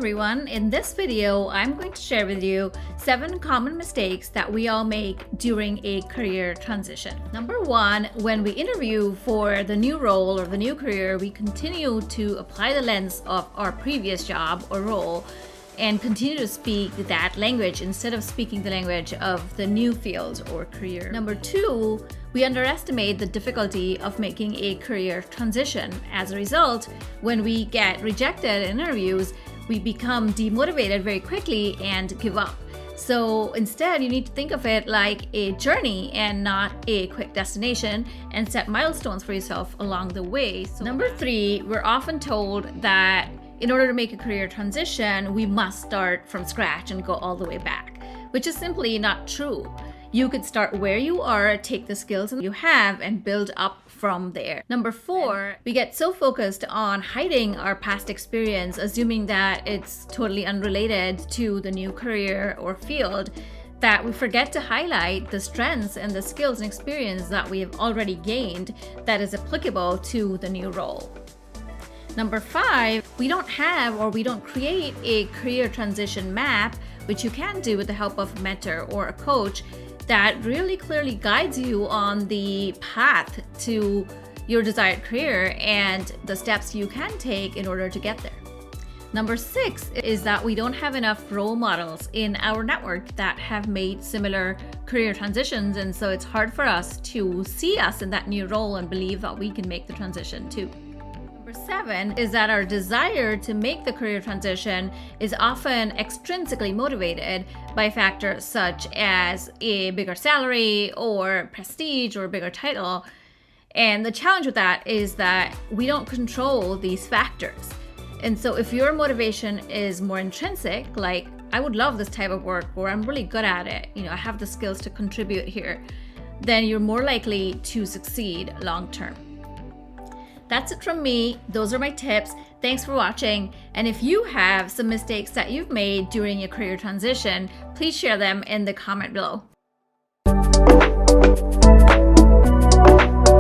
everyone. In this video, I'm going to share with you 7 common mistakes that we all make during a career transition. Number 1, when we interview for the new role or the new career, we continue to apply the lens of our previous job or role and continue to speak that language instead of speaking the language of the new field or career. Number 2, we underestimate the difficulty of making a career transition. As a result, when we get rejected in interviews, we become demotivated very quickly and give up. So instead, you need to think of it like a journey and not a quick destination, and set milestones for yourself along the way. So number 3, we're often told that in order to make a career transition, we must start from scratch and go all the way back, which is simply not true. You could start where you are, take the skills you have, and build up from there. Number 4, we get so focused on hiding our past experience, assuming that it's totally unrelated to the new career or field, that we forget to highlight the strengths and the skills and experience that we have already gained that is applicable to the new role. Number 5, we don't have or we don't create a career transition map, which you can do with the help of a mentor or a coach that really clearly guides you on the path to your desired career and the steps you can take in order to get there. Number 6 is that we don't have enough role models in our network that have made similar career transitions, and so it's hard for us to see us in that new role and believe that we can make the transition too. Number 7 is that our desire to make the career transition is often extrinsically motivated by factors such as a bigger salary or prestige or a bigger title. And the challenge with that is that we don't control these factors. And so if your motivation is more intrinsic, like I would love this type of work, or I'm really good at it, I have the skills to contribute here, then you're more likely to succeed long term. That's it from me. Those are my tips. Thanks for watching. And if you have some mistakes that you've made during your career transition, please share them in the comment below.